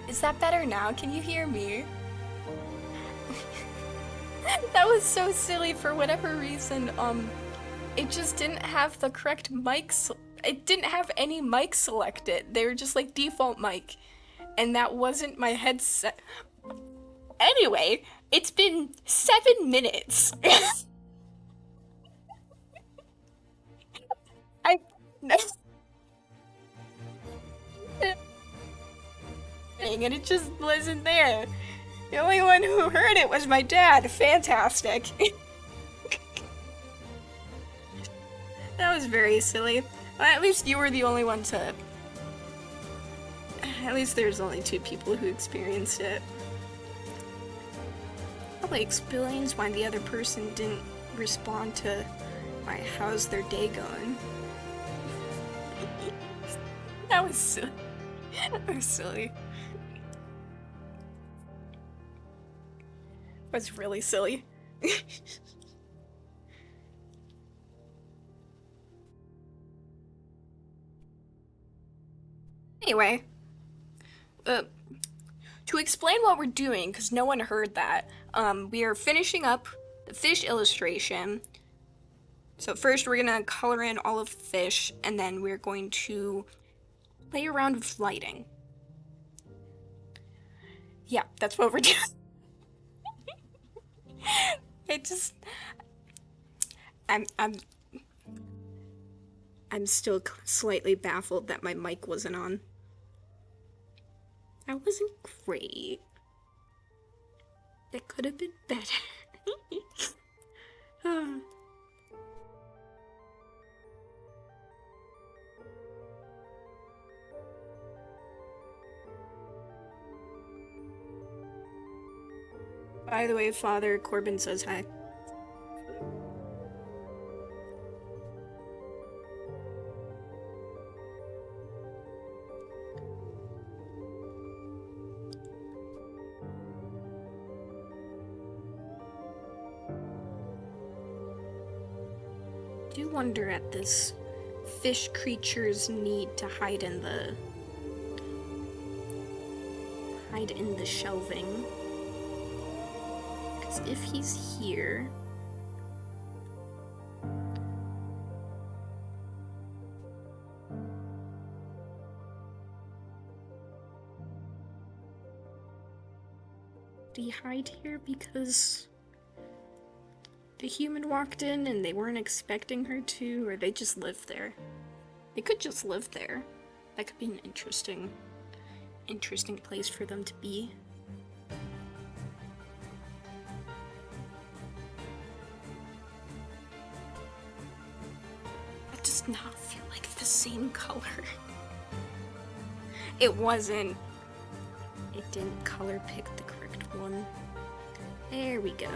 Is that better now? Can you hear me? That was so silly for whatever reason. It just didn't have the correct it didn't have any mic selected. They were just like default mic. And that wasn't my headset. Anyway, it's been 7 minutes. I and it just wasn't there. The only one who heard it was my dad. Fantastic. That was very silly. Well, at least you were the only one to. At least there's only 2 people who experienced it. Probably explains why the other person didn't respond to my how's their day going. That was silly. That was silly. That was really silly. Anyway, to explain what we're doing, because no one heard that, we are finishing up the fish illustration. So first we're gonna color in all of the fish, and then we're going to play around with lighting. Yeah, that's what we're doing. It just, I'm, I'm, I'm still slightly baffled that my mic wasn't on. That wasn't great. That could have been better. By the way, Father Corbin says hi. I do wonder at this fish creature's need to hide in the shelving. Because if he's here, did he hide here because the human walked in and they weren't expecting her to, or they just lived there? They could just live there. That could be an interesting place for them to be. That does not feel like the same color. It wasn't. It didn't color pick the correct one. There we go.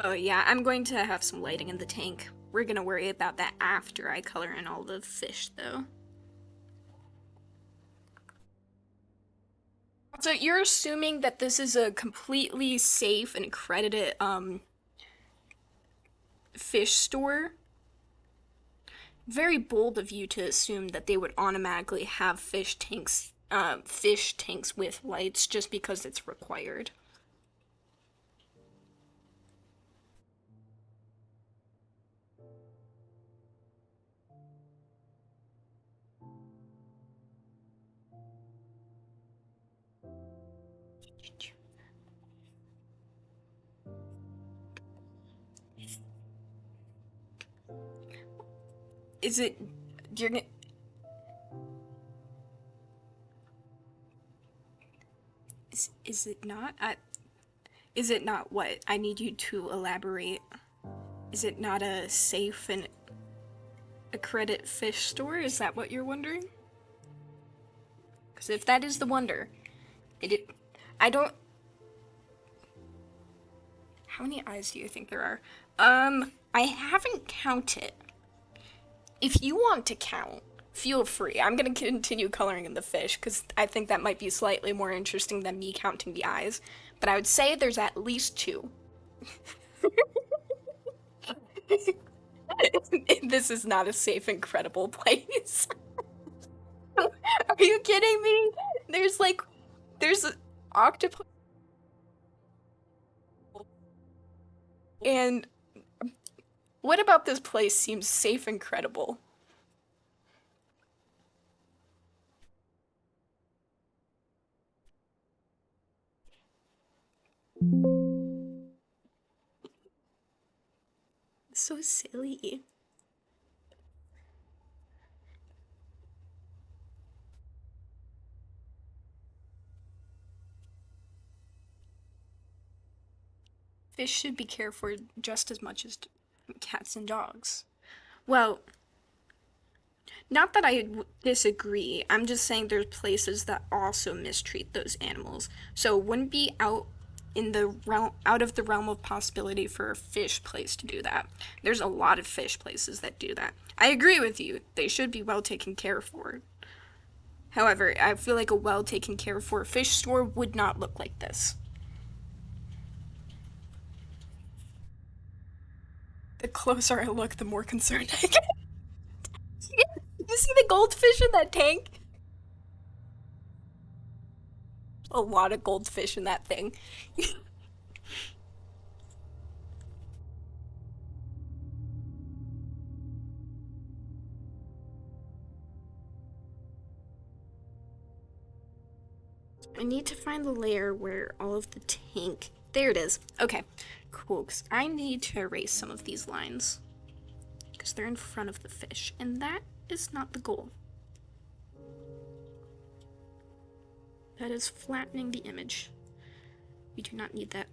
Oh yeah, I'm going to have some lighting in the tank. We're gonna worry about that after I color in all the fish, though. So you're assuming that this is a completely safe and accredited, fish store? Very bold of you to assume that they would automatically have fish tanks with lights just because it's required. Is it, you're gonna, is it not? Is it not what? I need you to elaborate. Is it not a safe and accredited fish store? Is that what you're wondering? Because if that is the wonder, it, I don't. How many eyes do you think there are? I haven't counted. If you want to count, feel free. I'm gonna continue coloring in the fish because I think that might be slightly more interesting than me counting the eyes. but I would say there's at least two. This is not a safe, incredible place. Are you kidding me? There's like, there's an octopus, and what about this place seems safe and credible? So silly. Fish should be cared for just as much as cats and dogs. Well, not that I disagree. I'm just saying there's places that also mistreat those animals. So it wouldn't be out of the realm of possibility for a fish place to do that. There's a lot of fish places that do that. I agree with you. They should be well taken care for. However, I feel like a well taken care for fish store would not look like this. The closer I look, the more concerned I get. You see the goldfish in that tank? A lot of goldfish in that thing. I need to find the layer where all of the tank. There it is. Okay, cool. 'Cause I need to erase some of these lines because they're in front of the fish, and that is not the goal. That is flattening the image. We do not need that.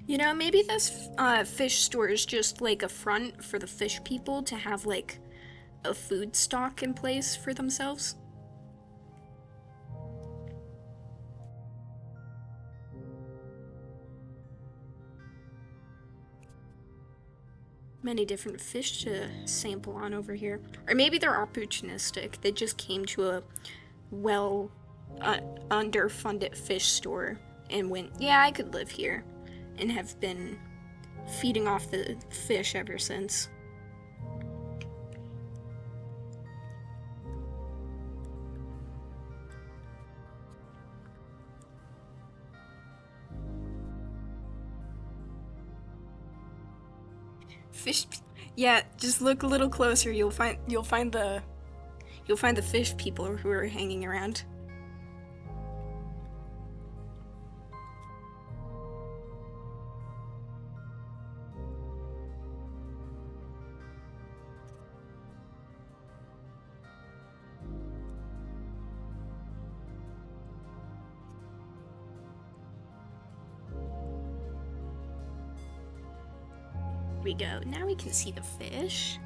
You know, maybe this fish store is just like a front for the fish people to have like a food stock in place for themselves. Many different fish to sample on over here. Or maybe they're opportunistic. They just came to a well underfunded fish store and went, yeah, I could live here, and have been feeding off the fish ever since. Fish, yeah, just look a little closer. You'll find the fish people who are hanging around. We go. Now we can see the fish.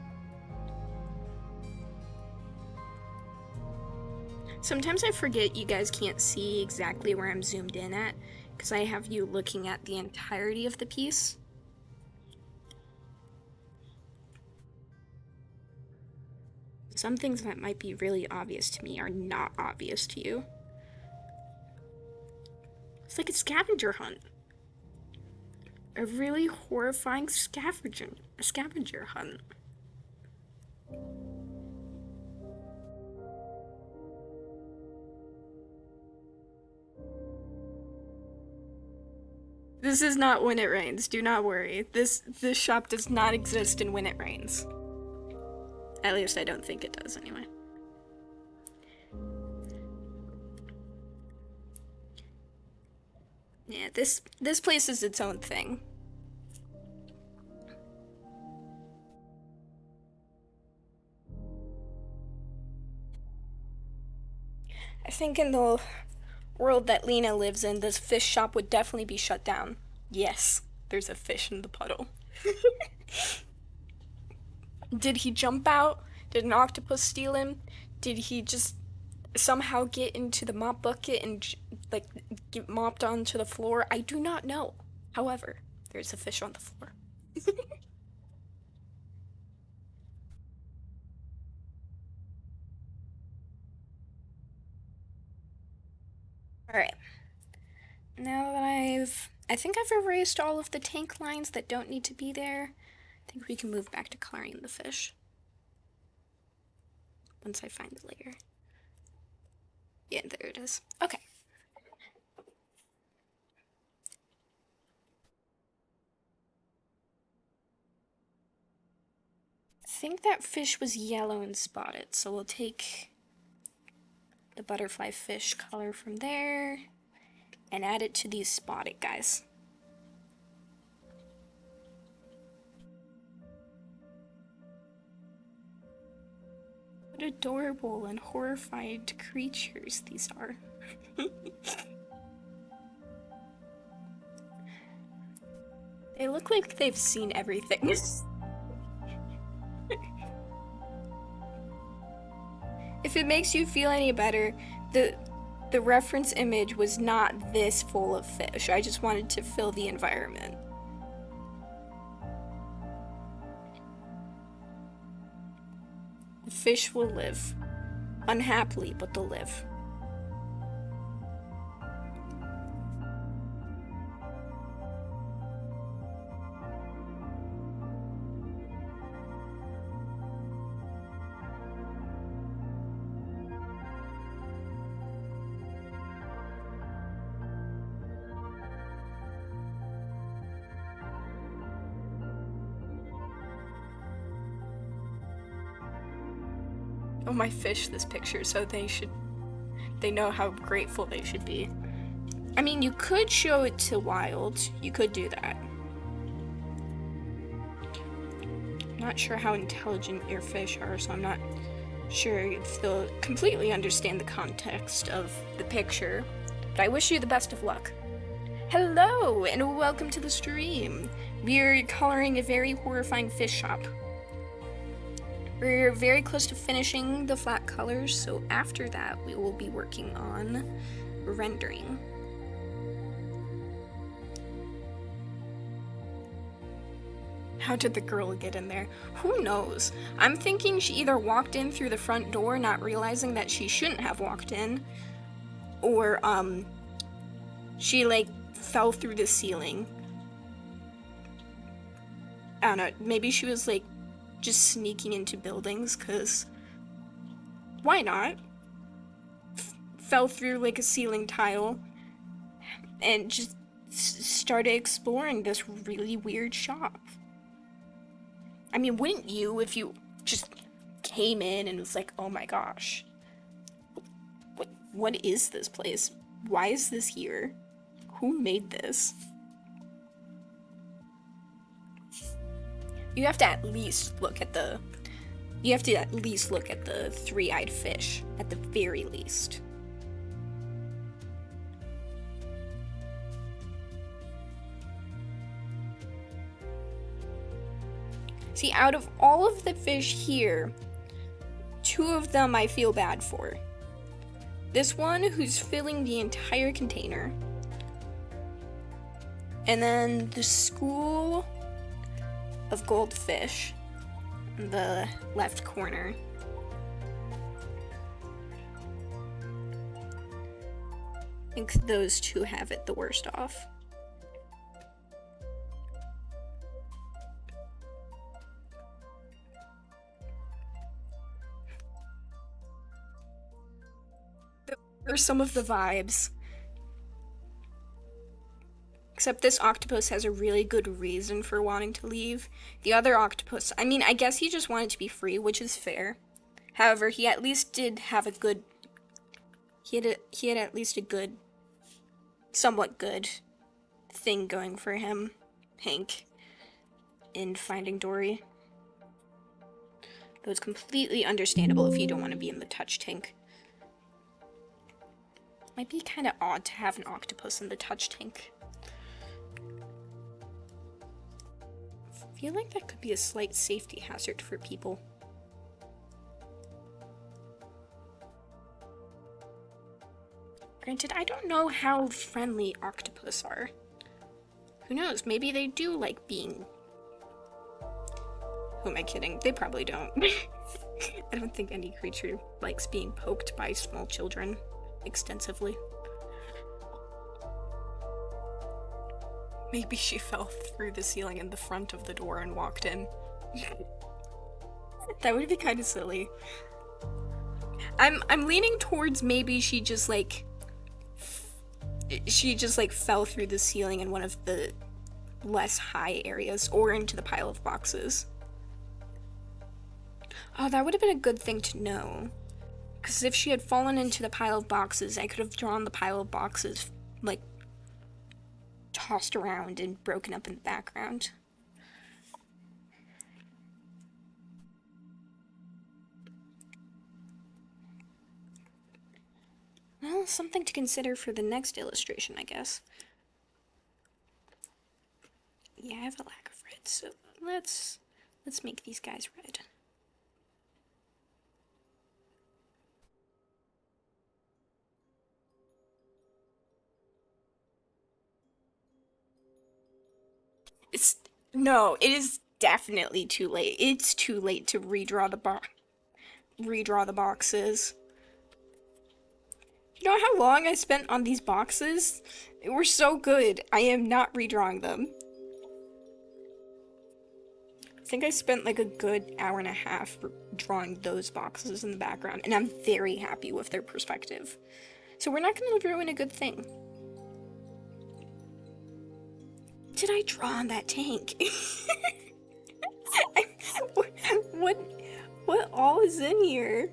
Sometimes I forget you guys can't see exactly where I'm zoomed in at because I have you looking at the entirety of the piece. Some things that might be really obvious to me are not obvious to you. It's like a scavenger hunt. A really horrifying scavenger hunt. This is not When It Rains. Do not worry. This shop does not exist in When It Rains. At least I don't think it does anyway. Yeah, this place is its own thing. I think in the world that Lena lives in, this fish shop would definitely be shut down. Yes, there's a fish in the puddle. Did he jump out? Did an octopus steal him? Did he just somehow get into the mop bucket and like get mopped onto the floor. I do not know. However, there's a fish on the floor. All right. Now that I think I've erased all of the tank lines that don't need to be there. I think we can move back to coloring the fish. Once I find the layer. Yeah, there it is. Okay. I think that fish was yellow and spotted, so we'll take the butterfly fish color from there and add it to these spotted guys. What adorable and horrified creatures these are. They look like they've seen everything. If it makes you feel any better, the reference image was not this full of fish. I just wanted to fill the environment. The fish will live. Unhappily, but they'll live. Oh, my fish this picture, so they know how grateful they should be. I mean, you could show it to wild. You could do that. I'm not sure how intelligent your fish are, so I'm not sure if they'll completely understand the context of the picture. But I wish you the best of luck. Hello, and welcome to the stream. We're coloring a very horrifying fish shop. We're very close to finishing the flat colors, so after that we will be working on rendering. How did the girl get in there? Who knows? I'm thinking she either walked in through the front door not realizing that she shouldn't have walked in, or she like fell through the ceiling. I don't know, maybe she was like just sneaking into buildings, cause why not? Fell through like a ceiling tile and just started exploring this really weird shop. I mean, wouldn't you if you just came in and was like, oh my gosh, what is this place? Why is this here? Who made this? You have to at least look at the three-eyed fish, at the very least. See, out of all of the fish here, 2 of them I feel bad for. This one who's filling the entire container. And then the school of goldfish in the left corner. I think those 2 have it the worst off. Those are some of the vibes. Except this octopus has a really good reason for wanting to leave. The other octopus, I mean, I guess he just wanted to be free, which is fair. However, he at least did have a good... He had at least a good... somewhat good thing going for him, Hank, in Finding Dory. Though it's completely understandable if you don't want to be in the touch tank. Might be kind of odd to have an octopus in the touch tank. I feel like that could be a slight safety hazard for people. Granted, I don't know how friendly octopus are. Who knows? Maybe they do like being... Who am I kidding? They probably don't. I don't think any creature likes being poked by small children extensively. Maybe she fell through the ceiling in the front of the door and walked in. That would be kind of silly. I'm leaning towards maybe she just like fell through the ceiling in one of the less high areas or into the pile of boxes. Oh, that would have been a good thing to know. Because if she had fallen into the pile of boxes, I could have drawn the pile of boxes, like, tossed around and broken up in the background. Well, something to consider for the next illustration, I guess. Yeah, I have a lack of red, so let's make these guys red. No, it is definitely too late. It's too late to redraw the boxes. You know how long I spent on these boxes? They were so good. I am not redrawing them. I think I spent like a good hour and a half drawing those boxes in the background, and I'm very happy with their perspective. So we're not going to ruin a good thing. Did I draw on that tank? What all is in here?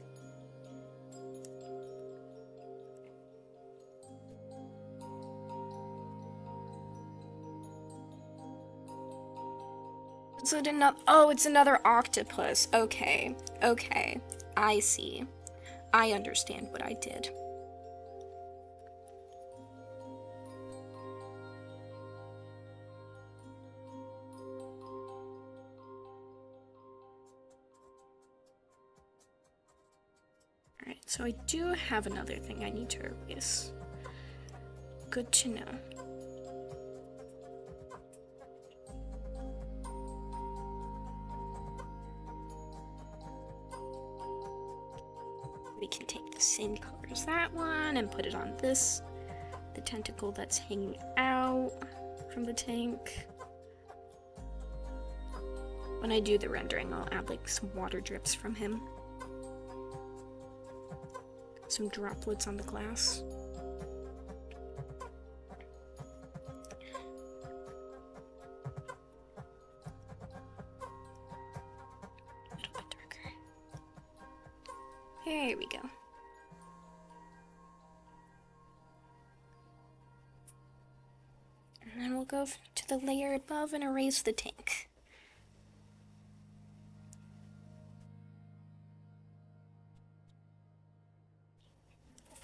Is it another? Oh, it's another octopus. Okay, okay, I see. I understand what I did. Alright, so I do have another thing I need to erase. Good to know. We can take the same color as that one and put it on this, the tentacle that's hanging out from the tank. When I do the rendering, I'll add like some water drips from him. Some droplets on the glass. A little bit darker. There we go. And then we'll go to the layer above and erase the tank.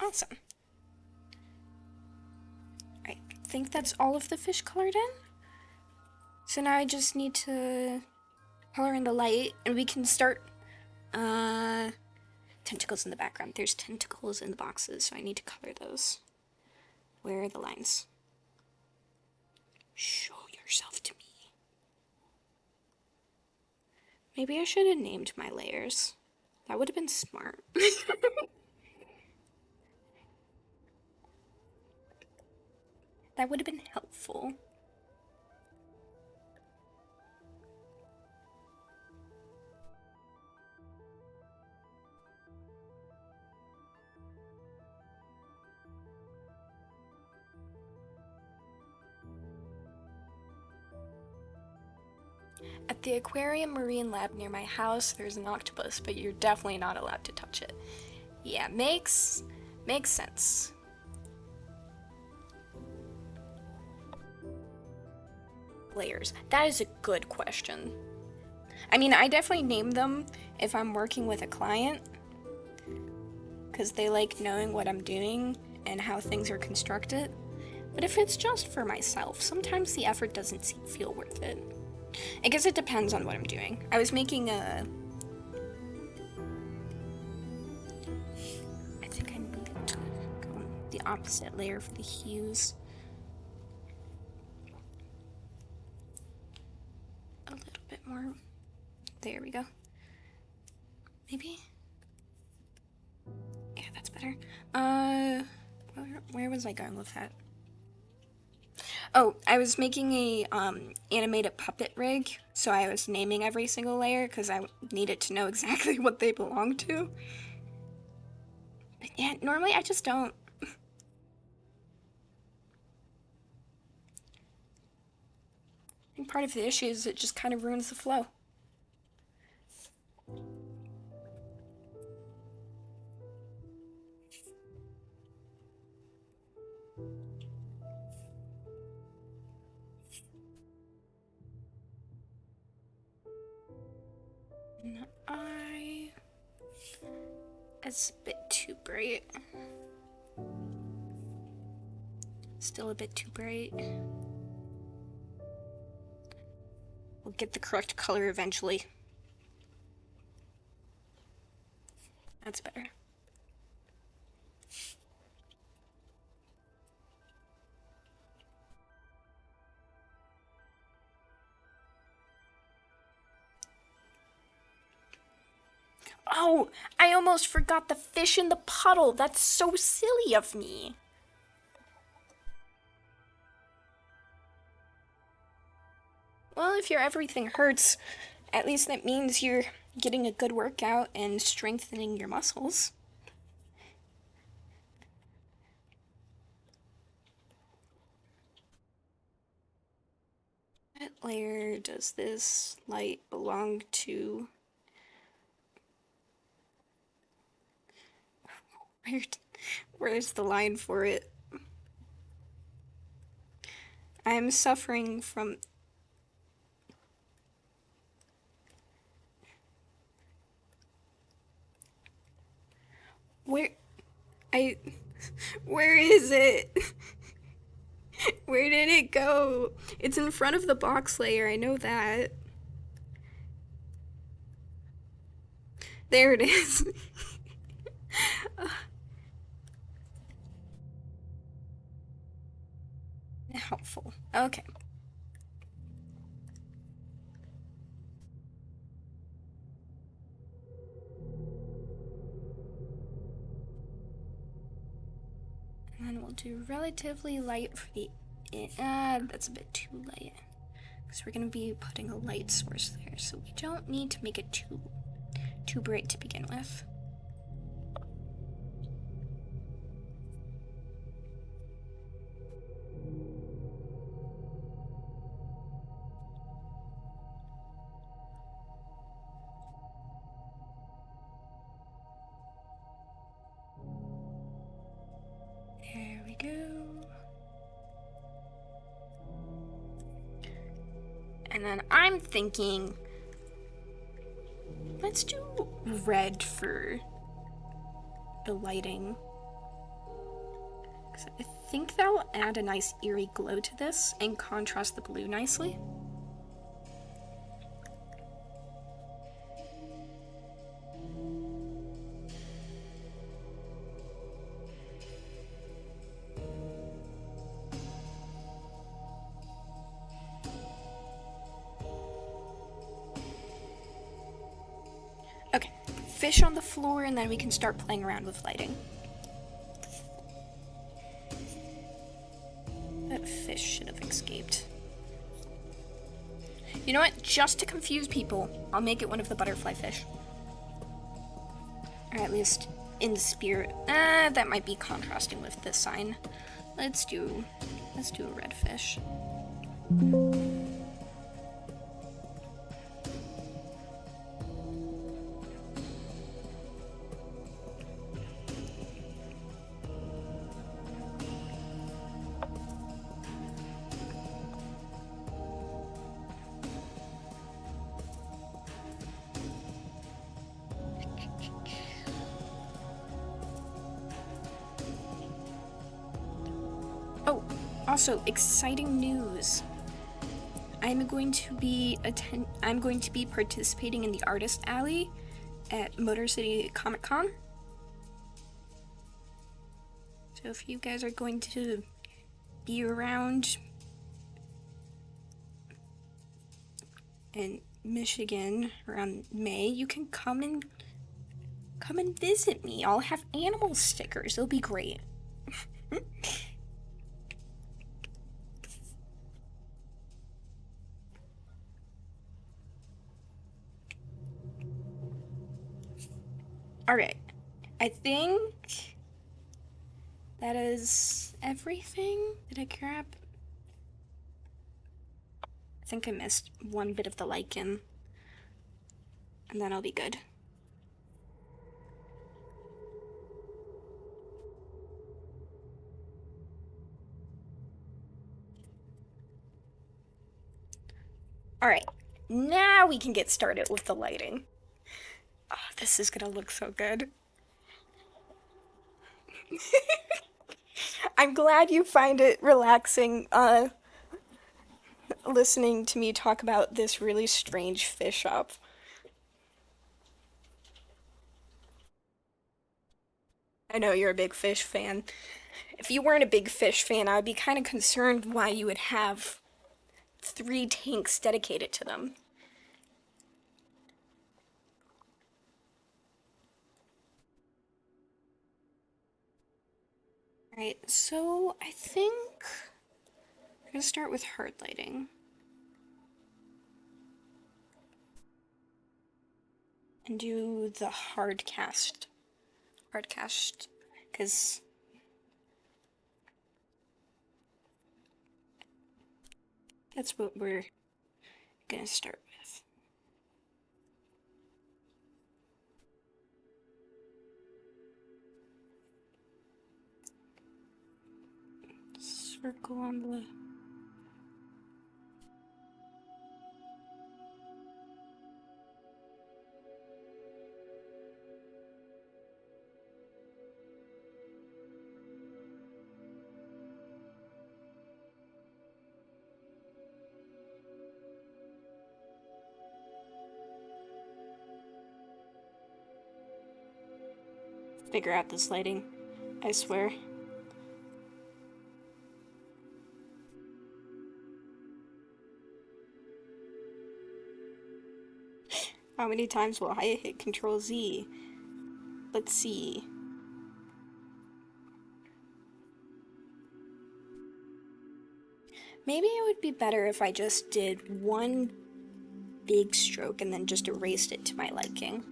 Awesome. I think that's all of the fish colored in. So now I just need to color in the light, and we can start, tentacles in the background. There's tentacles in the boxes, so I need to color those. Where are the lines? Show yourself to me. Maybe I should have named my layers. That would have been smart. That would have been helpful. At the aquarium marine lab near my house, there's an octopus, but you're definitely not allowed to touch it. Yeah, makes sense. Layers. That is a good question. I mean, I definitely name them if I'm working with a client, because they like knowing what I'm doing and how things are constructed. But if it's just for myself, sometimes the effort doesn't feel worth it. I guess it depends on what I'm doing. I was making a... I think I need to go the opposite layer for the hues. A little bit more. There we go. Maybe? Yeah, that's better. Where was I going with that? Oh, I was making a animated puppet rig, so I was naming every single layer because I needed to know exactly what they belong to. But yeah, normally I just don't. I think part of the issue is it just kind of ruins the flow. It's a bit too bright. Still a bit too bright. We'll get the correct color eventually. That's better. Oh, I almost forgot the fish in the puddle. That's so silly of me. Well, if your everything hurts, at least that means you're getting a good workout and strengthening your muscles. What layer does this light belong to? Where's the line for it? I'm suffering from... Where is it? Where did it go? It's in front of the box layer, I know that. There it is. Helpful. Okay. And then we'll do relatively light for the... that's a bit too light. Because we're going to be putting a light source there, so we don't need to make it too bright to begin with. There we go. And then I'm thinking, let's do red for the lighting. I think that will add a nice eerie glow to this and contrast the blue nicely. Okay, fish on the floor and then we can start playing around with lighting. That fish should have escaped. You know what? Just to confuse people, I'll make it one of the butterfly fish. Or at least in the spirit. That might be contrasting with this sign. Let's do a red fish. Oh, also exciting news. I'm going to be participating in the Artist Alley at Motor City Comic Con. So So if you guys are going to be around in Michigan around May, you can come and visit me. I'll have animal stickers. It'll be great. Alright. I think that is everything. Did I grab? I think I missed one bit of the lichen. And then I'll be good. Alright, now we can get started with the lighting. Oh, this is gonna look so good. I'm glad you find it relaxing, listening to me talk about this really strange fish shop. I know you're a big fish fan. If you weren't a big fish fan, I would be kind of concerned why you would have 3 tanks dedicated to them. Alright, so I think I'm gonna start with hard lighting. And do the hardcast, because that's what we're gonna start with. Circle on the figure out this lighting, I swear. How many times will I hit Control Z? Let's see. Maybe it would be better if I just did one big stroke and then just erased it to my liking.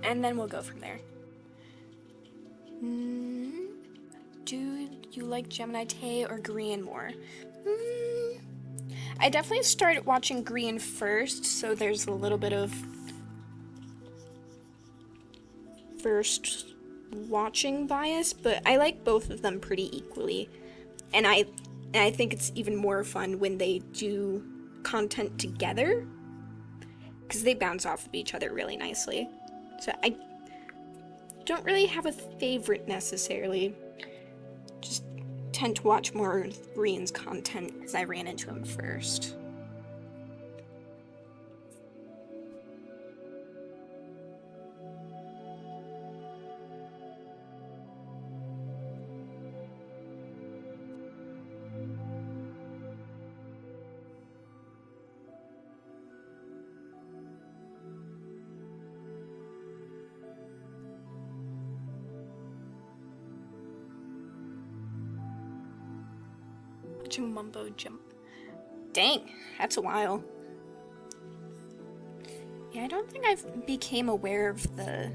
And then we'll go from there. Do you like Gemini Tay or Grian more? I definitely started watching Grian first, so there's a little bit of first watching bias, but I like both of them pretty equally. And I think it's even more fun when they do content together, because they bounce off of each other really nicely. So I don't really have a favorite necessarily. Just tend to watch more of Grian's content because I ran into him first. Watching Mumbo jump. Dang, that's a while. Yeah, I don't think I became aware of the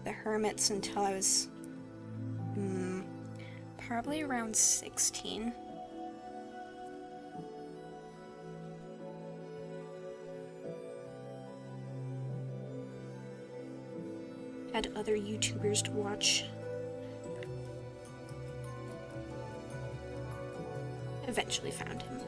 hermits until I was probably around 16. Had other YouTubers to watch. eventually found him.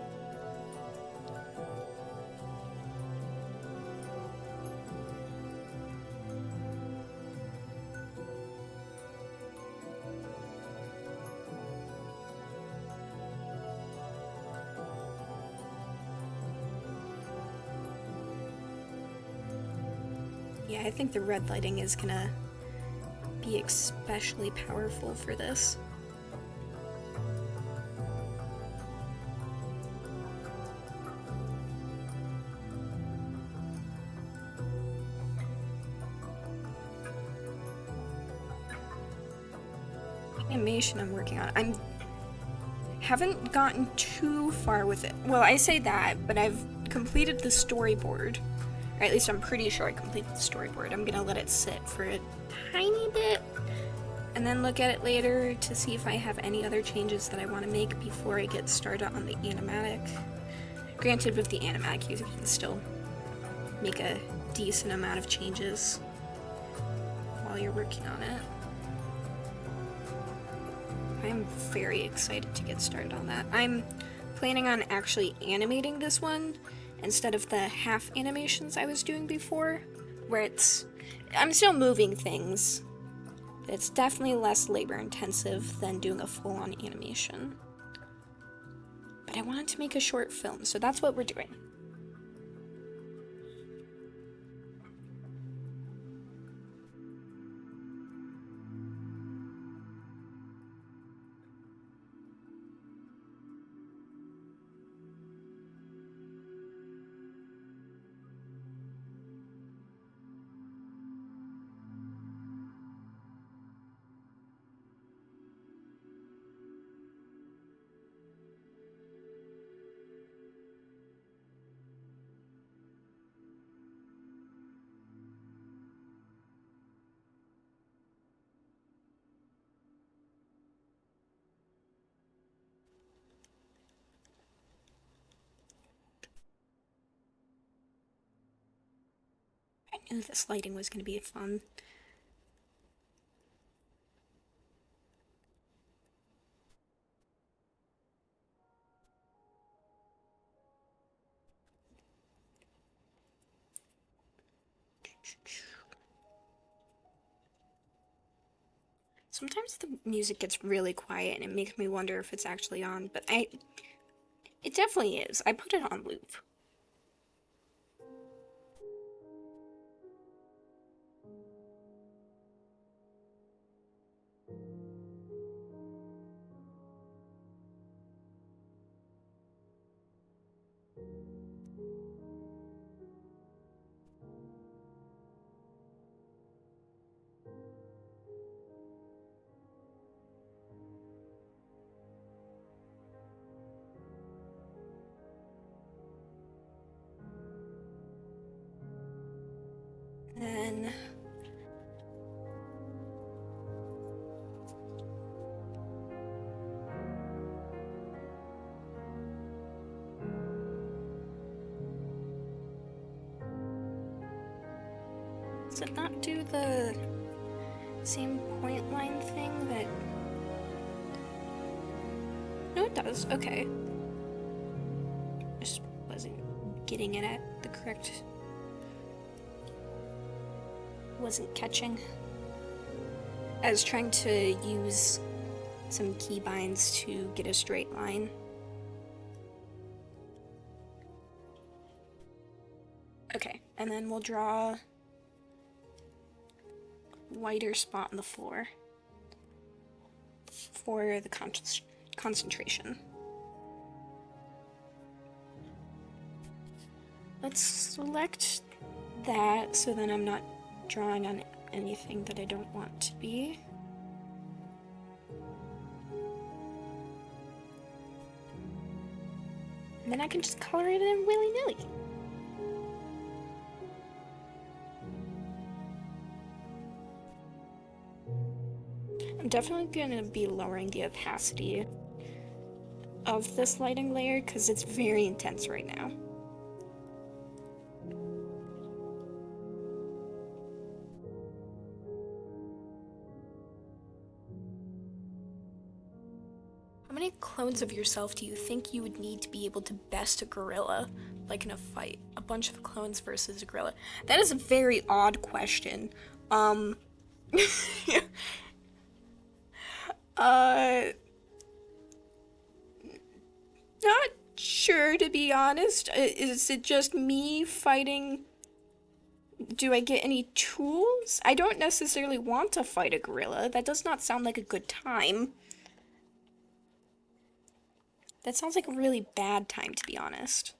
Yeah, I think the red lighting is gonna be especially powerful for this. Animation I'm working on. I haven't gotten too far with it. Well, I say that, but I've completed the storyboard. Or at least I'm pretty sure I completed the storyboard. I'm gonna let it sit for a tiny bit and then look at it later to see if I have any other changes that I want to make before I get started on the animatic. Granted, with the animatic, you can still make a decent amount of changes while you're working on it. I'm very excited to get started on that. I'm planning on actually animating this one instead of the half animations I was doing before, where I'm still moving things. It's definitely less labor intensive than doing a full-on animation. But I wanted to make a short film, so that's what we're doing. I knew this lighting was going to be fun. Sometimes the music gets really quiet and it makes me wonder if it's actually on, but it definitely is. I put it on loop. Then does it not do the same point line thing that... No, it does. Okay. Just wasn't getting it at the correct... Wasn't catching. I was trying to use some keybinds to get a straight line. Okay, and then we'll draw a whiter spot on the floor for the concentration. Let's select that so then I'm not drawing on anything that I don't want to be. And then I can just color it in willy-nilly. I'm definitely going to be lowering the opacity of this lighting layer because it's very intense right now. many clones of yourself do you think you would need to be able to best a gorilla, like in a fight? A bunch of clones versus a gorilla. That is a very odd question. Um, uh, not sure, to be honest. Is it just me fighting? Do I get any tools? I don't necessarily want to fight a gorilla. That does not sound like a good time. That sounds like a really bad time, to be honest.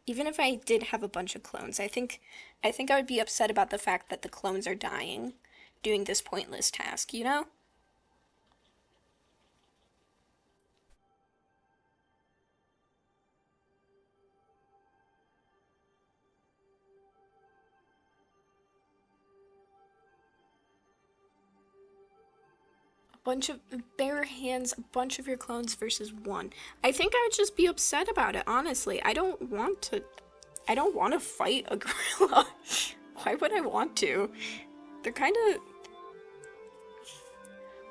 Even if I did have a bunch of clones, I think I would be upset about the fact that the clones are dying doing this pointless task, you know? A bunch of bare hands, a bunch of your clones versus one. I think I would just be upset about it, honestly. I don't want to fight a gorilla. Why would I want to? They're kind of,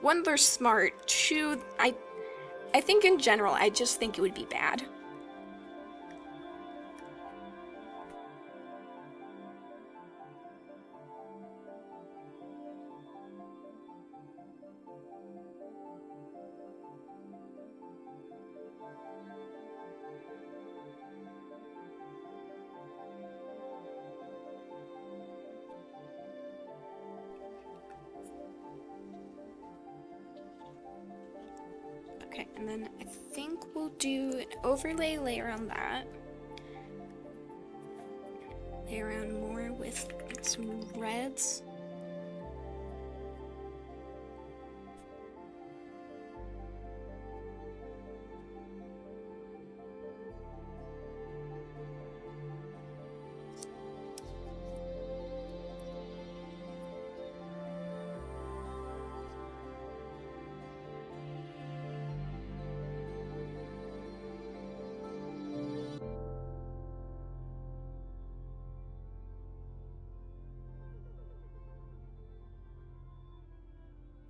one, they're smart. Two, I think in general, I just think it would be bad. Okay, and then I think we'll do an overlay layer on that. Lay around more with some reds.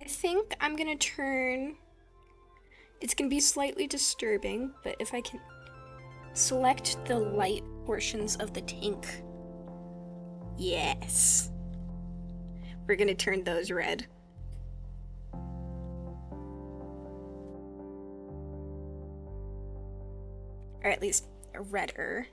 I think I'm gonna turn, it's gonna be slightly disturbing, but if I can select the light portions of the tank. Yes. We're gonna turn those red. Or at least redder.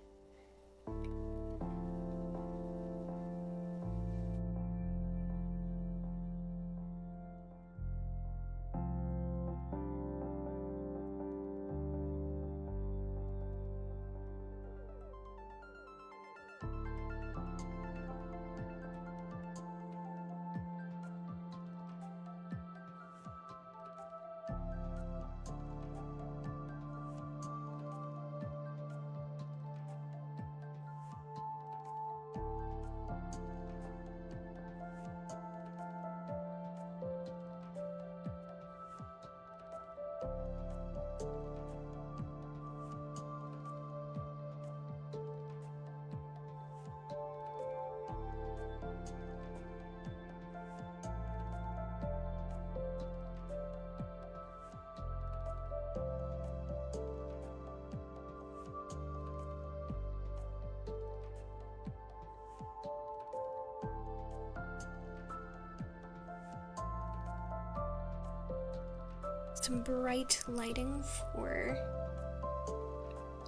Some bright lighting for,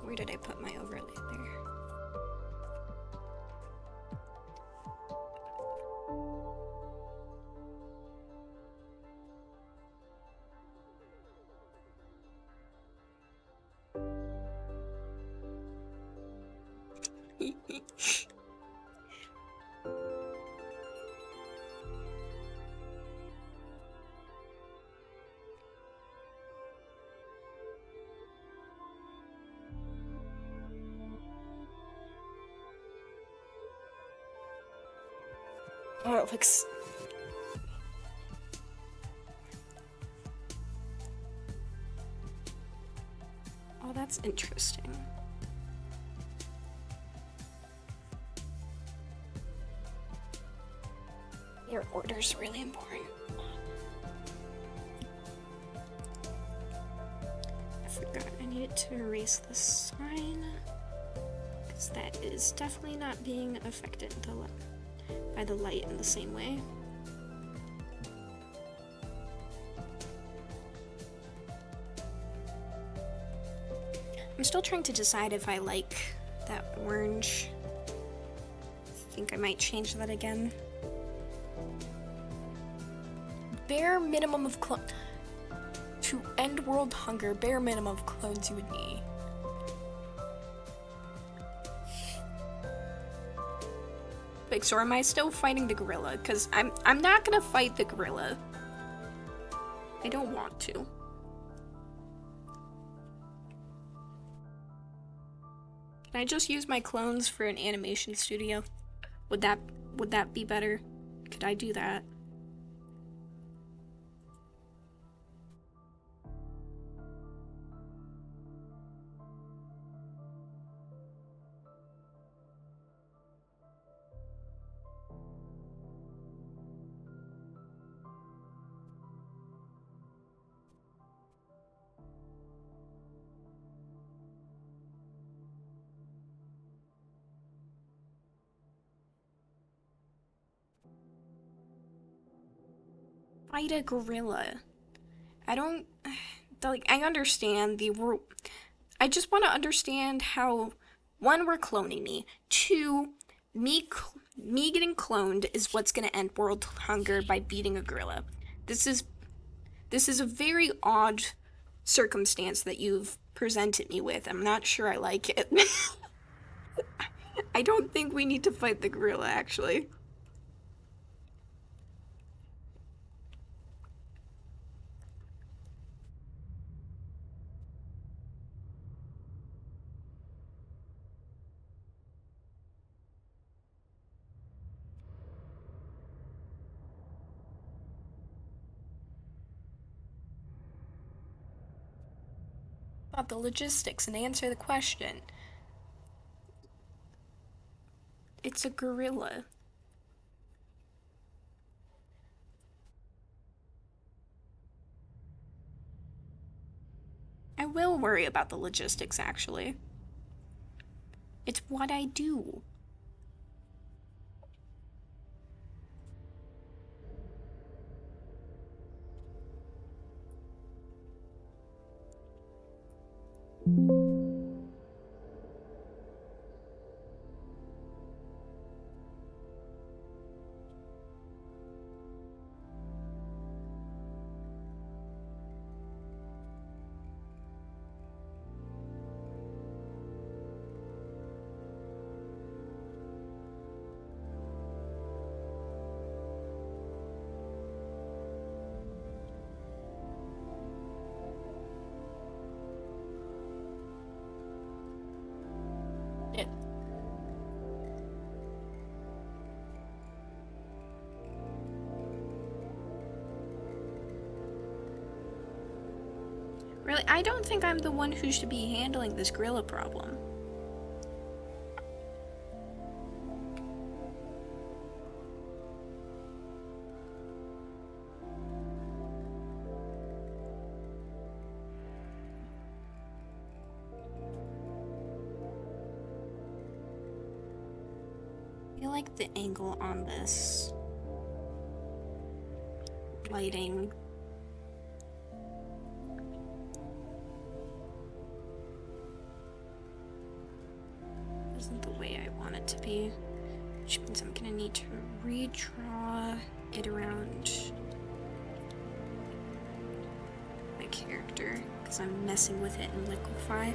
where did I put my overlay there? Oh, it looks... Oh, that's interesting. Your order's really important. forgot I needed to erase the sign, because that is definitely not being affected by the light in the same way. I'm still trying to decide if I like that orange. I think I might change that again. Bare minimum of clones. To end world hunger, bare minimum of clones you would need. Like, so am I still fighting the gorilla? Because I'm not gonna fight the gorilla. I don't want to. Can I just use my clones for an animation studio? Would that be better? Could I do that? Fight a gorilla. I don't, like, I understand I just want to understand how, one, we're cloning me, two, me getting cloned is what's gonna end world hunger by beating a gorilla. This is a very odd circumstance that you've presented me with. I'm not sure I like it. I don't think we need to fight the gorilla, actually. About the logistics and answer the question. It's a gorilla. I will worry about the logistics, actually. It's what I do. It, really, I don't think I'm the one who should be handling this gorilla problem. I like the angle on this lighting. Isn't the way I want it to be, which means I'm gonna need to redraw it around my character because I'm messing with it in Liquify.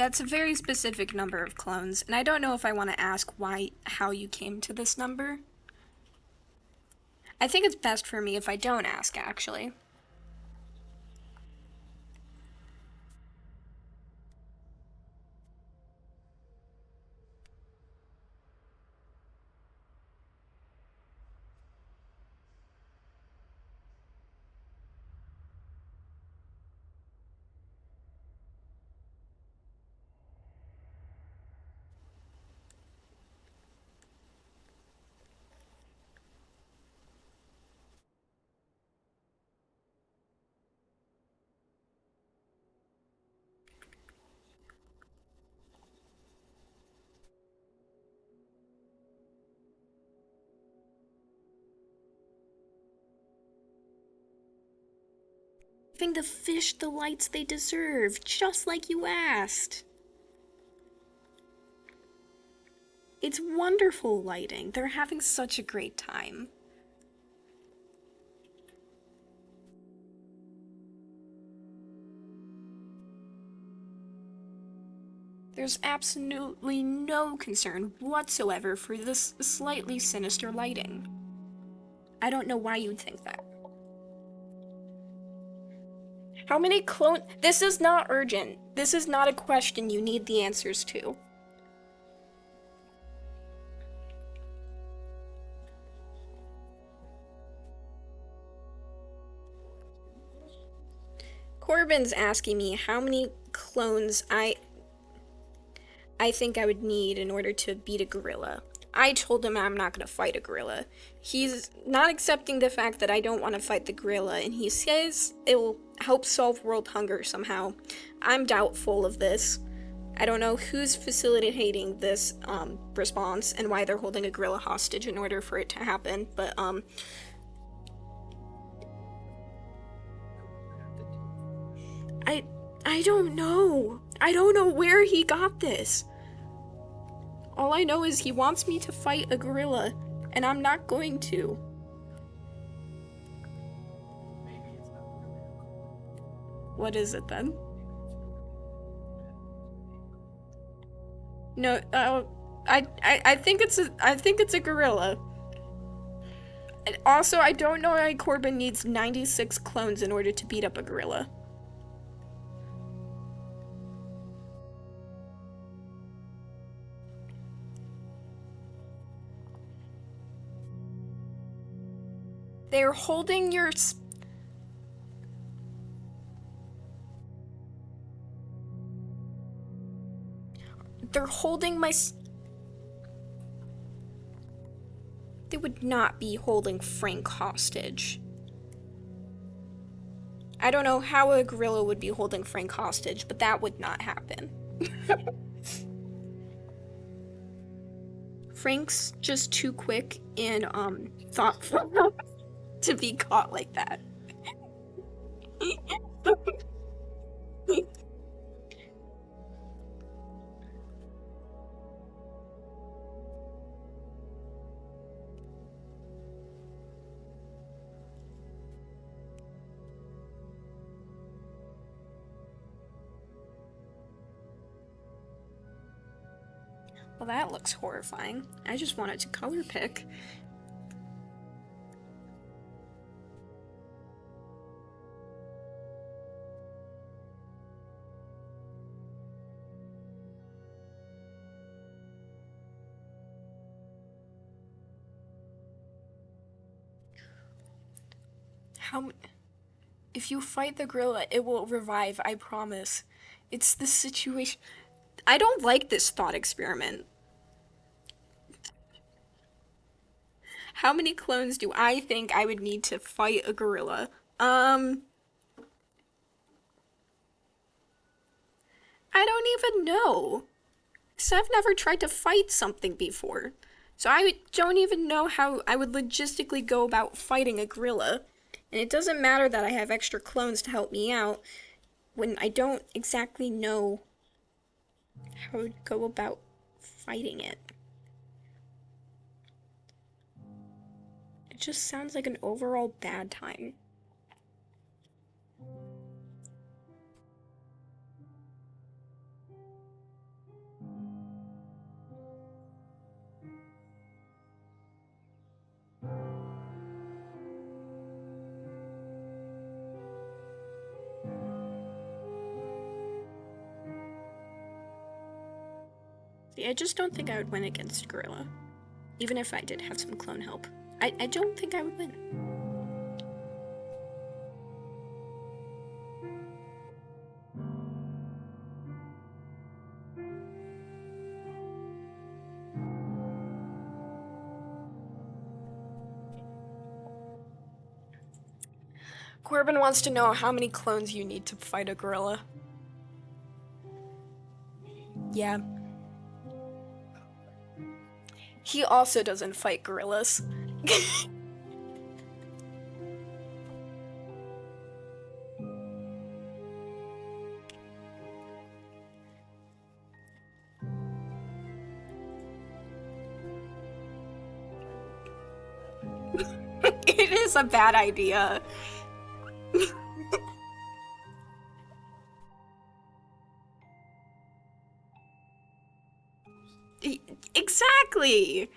That's a very specific number of clones, and I don't know if I want to ask how you came to this number. I think it's best for me if I don't ask, actually. Giving the fish the lights they deserve, just like you asked. It's wonderful lighting. They're having such a great time. There's absolutely no concern whatsoever for this slightly sinister lighting. I don't know why you'd think that. How many clone- This is not urgent. This is not a question you need the answers to. Corbin's asking me how many clones I think I would need in order to beat a gorilla. I told him I'm not gonna fight a gorilla. He's not accepting the fact that I don't want to fight the gorilla, and he says it will help solve world hunger somehow. I'm doubtful of this. I don't know who's facilitating this response and why they're holding a gorilla hostage in order for it to happen, but I don't know. I don't know where he got this. All I know is he wants me to fight a gorilla, and I'm not going to. What is it then? No, I think it's a gorilla. And also, I don't know why Corbin needs 96 clones in order to beat up a gorilla. They're holding your... They're holding my... They would not be holding Frank hostage. I don't know how a gorilla would be holding Frank hostage, but that would not happen. Frank's just too quick and thoughtful to be caught like that. Well, that looks horrifying. I just wanted to color pick. If you fight the gorilla, it will revive, I promise. It's the situation. I don't like this thought experiment. How many clones do I think I would need to fight a gorilla? I don't even know. So I've never tried to fight something before. So I don't even know how I would logistically go about fighting a gorilla. And it doesn't matter that I have extra clones to help me out when I don't exactly know how to go about fighting it. It just sounds like an overall bad time. See, I just don't think I would win against a gorilla. Even if I did have some clone help. I don't think I would win. Corbin wants to know how many clones you need to fight a gorilla. Yeah. He also doesn't fight gorillas. It is a bad idea. Exactly!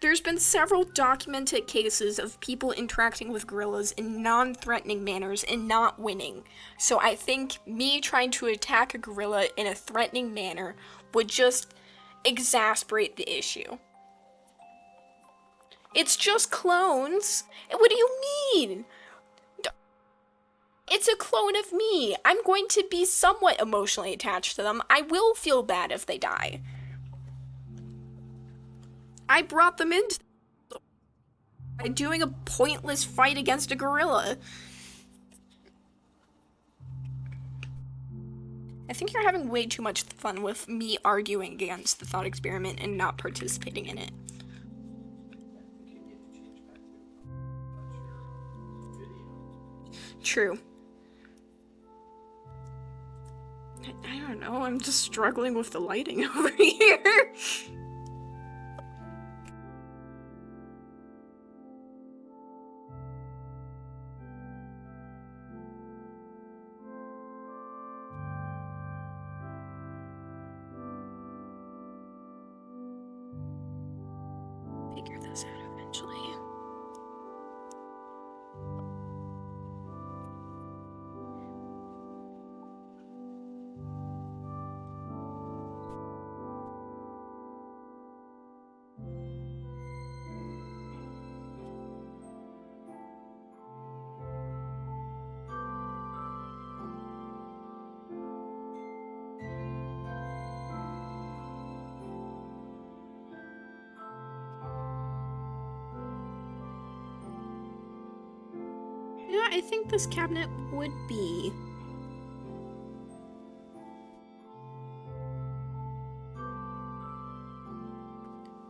There's been several documented cases of people interacting with gorillas in non-threatening manners and not winning. So I think me trying to attack a gorilla in a threatening manner would just exasperate the issue. It's just clones. What do you mean? It's a clone of me. I'm going to be somewhat emotionally attached to them. I will feel bad if they die. I brought them in by doing a pointless fight against a gorilla. I think you're having way too much fun with me arguing against the thought experiment and not participating in it. True. I don't know, I'm just struggling with the lighting over here. Figure this out eventually. Yeah, I think this cabinet would be.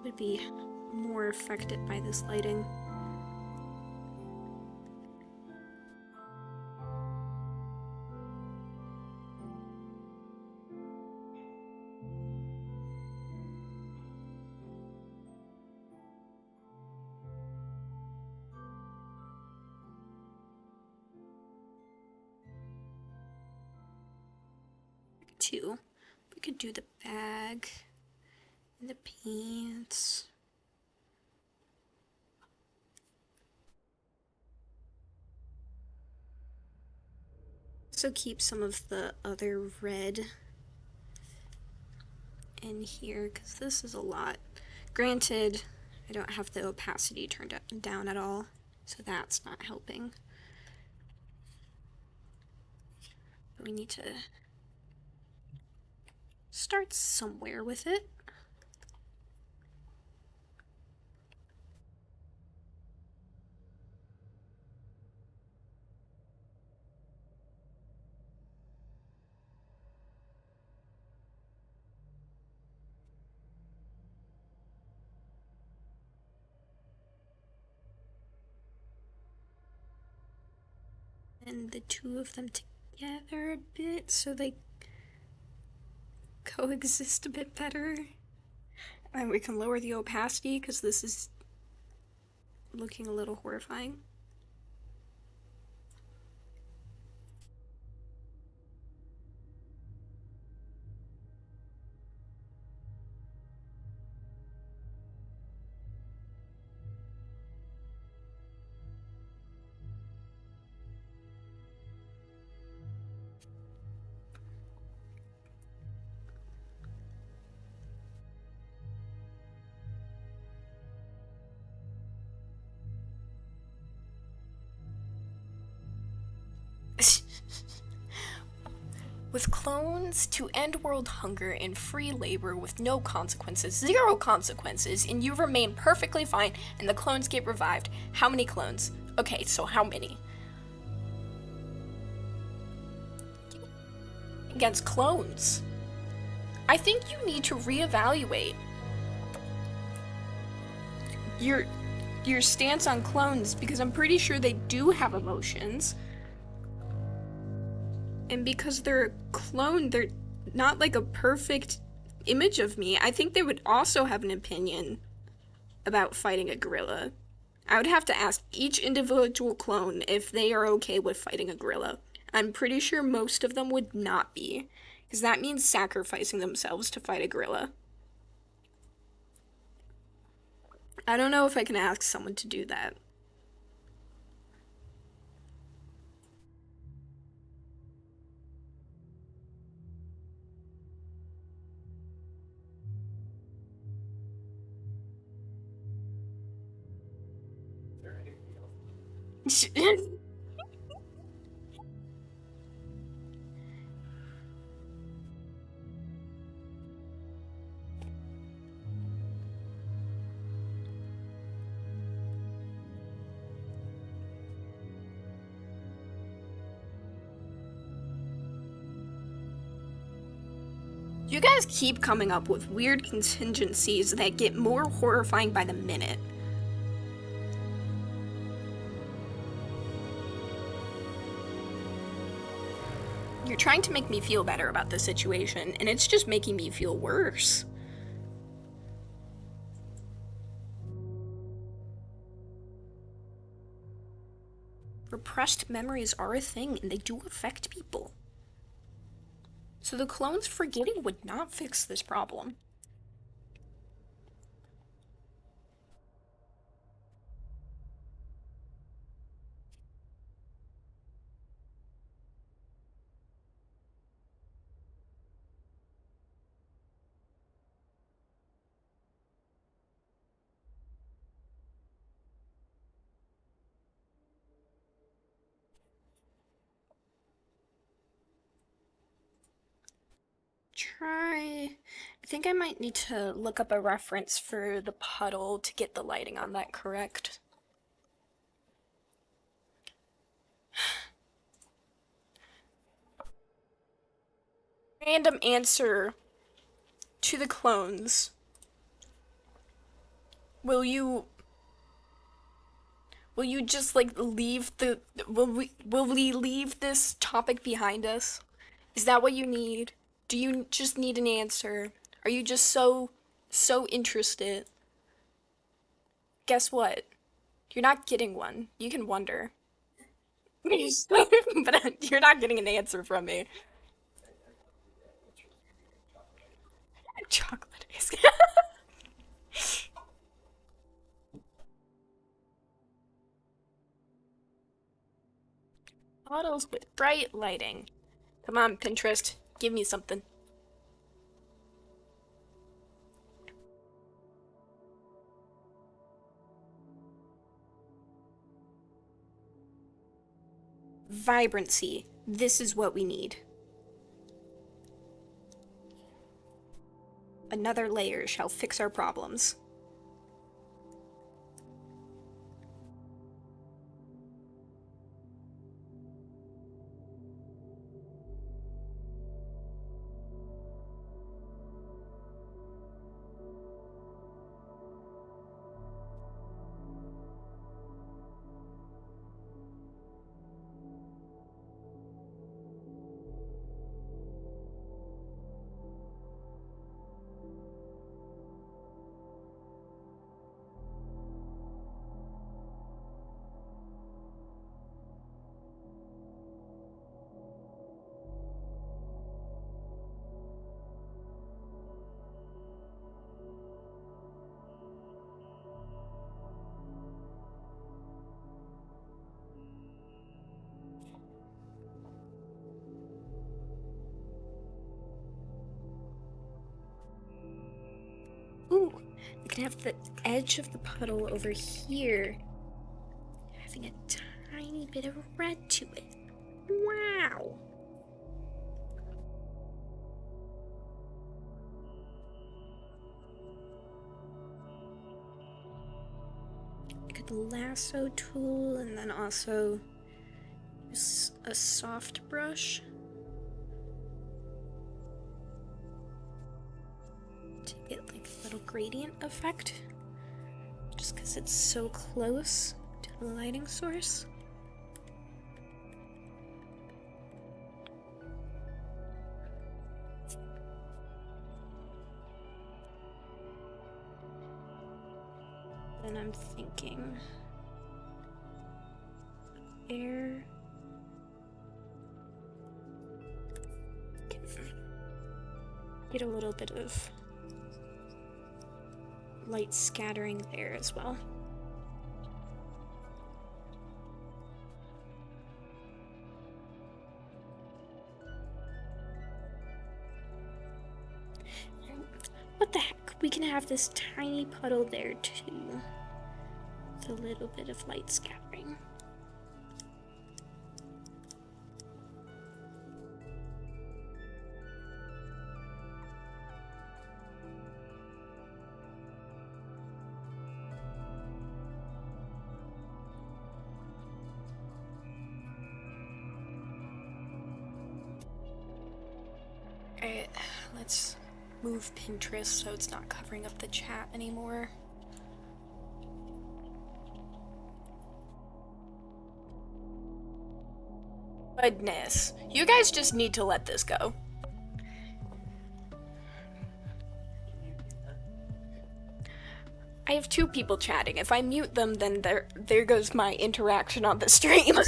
Would be more affected by this lighting. Two. We could do the bag and the pants. So keep some of the other red in here because this is a lot. Granted, I don't have the opacity turned down at all, so that's not helping. But we need to start somewhere with it. And the two of them together a bit so they coexist a bit better. And we can lower the opacity because this is looking a little horrifying. With clones to end world hunger and free labor with no consequences, zero consequences, and you remain perfectly fine and the clones get revived. How many clones? Okay, so how many? Against clones. I think you need to reevaluate your stance on clones, because I'm pretty sure they do have emotions. And because they're a clone, they're not like a perfect image of me. I think they would also have an opinion about fighting a gorilla. I would have to ask each individual clone if they are okay with fighting a gorilla. I'm pretty sure most of them would not be, because that means sacrificing themselves to fight a gorilla. I don't know if I can ask someone to do that. You guys keep coming up with weird contingencies that get more horrifying by the minute. You're trying to make me feel better about the situation, and it's just making me feel worse. Repressed memories are a thing, and they do affect people. So the clones forgetting would not fix this problem. I think I might need to look up a reference for the puddle to get the lighting on that correct. Random answer to the clones. Will you just like leave the will we leave this topic behind us? Is that what you need? Do you just need an answer? Are you just so interested? Guess what? You're not getting one. You can wonder. But you're not getting an answer from me. Chocolate ice. Bottles with bright lighting. Come on, Pinterest. Give me something. Vibrancy. This is what we need. Another layer shall fix our problems. Ooh, we can have the edge of the puddle over here having a tiny bit of red to it. Wow. lasso tool and then also use a soft brush to get like a little gradient effect, just because it's so close to the lighting source. Then I'm thinking air. Get a little bit of light scattering there as well. What the heck? We can have this tiny puddle there too, with a little bit of light scattering. Alright, let's move Pinterest so it's not covering up the chat anymore. Goodness, you guys just need to let this go. I have 2 people chatting. If I mute them, then there goes my interaction on the stream.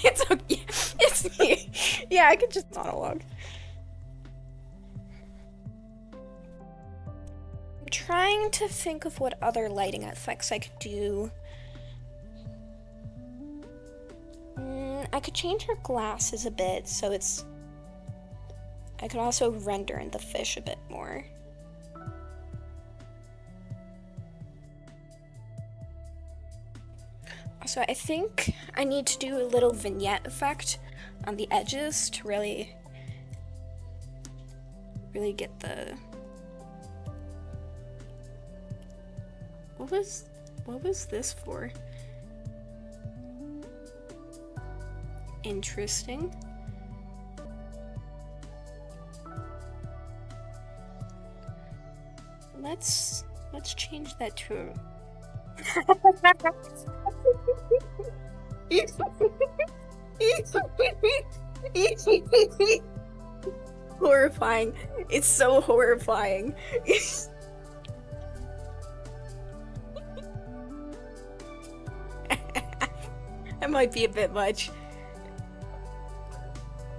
It's okay. It's me. Yeah, I could just monologue. I'm trying to think of what other lighting effects I could do. I could change her glasses a bit, so it's... I could also render in the fish a bit more. So I think I need to do a little vignette effect on the edges to really get the... What was this for? Interesting. Let's change that to horrifying. It's so horrifying. That might be a bit much.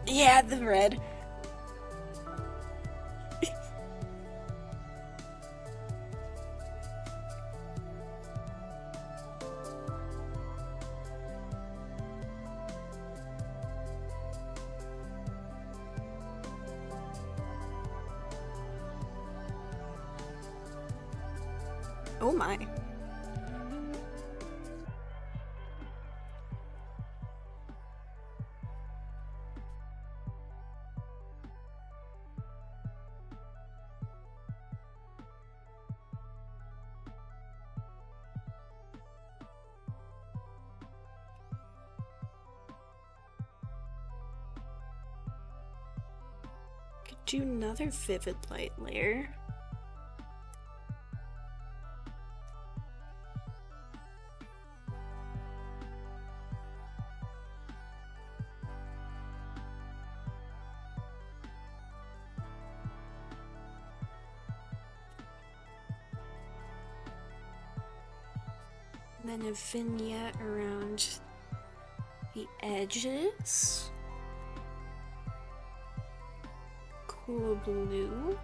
Yeah, the red. Oh my. Could do another vivid light layer. Then a vignette around the edges. Cool blue.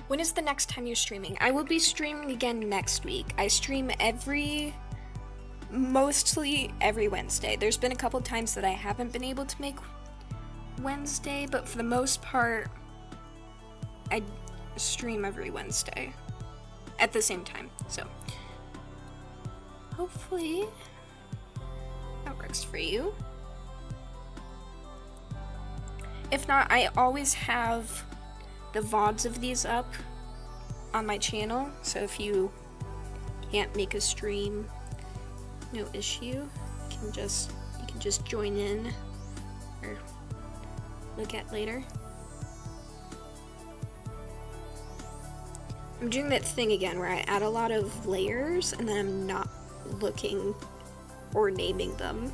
When is the next time you're streaming? I will be streaming again next week. I stream mostly every Wednesday. There's been a couple times that I haven't been able to make Wednesday, but for the most part, I stream every Wednesday at the same time, so hopefully that works for you. If not, I always have the VODs of these up on my channel, so if you can't make a stream, no issue. You can just join in or look at later. I'm doing that thing again where I add a lot of layers and then I'm not looking or naming them.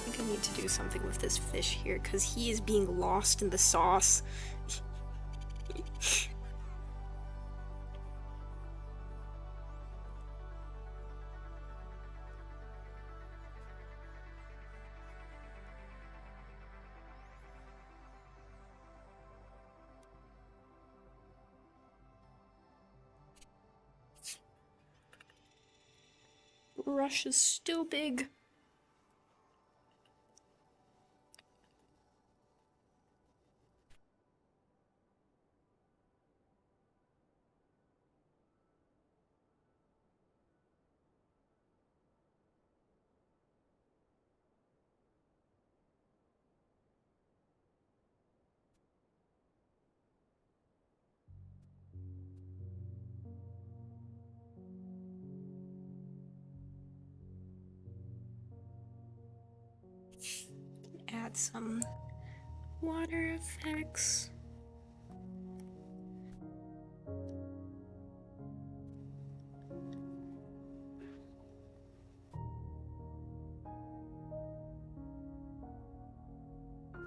I think I need to do something with this fish here because he is being lost in the sauce. Brush is still big. Add some water effects.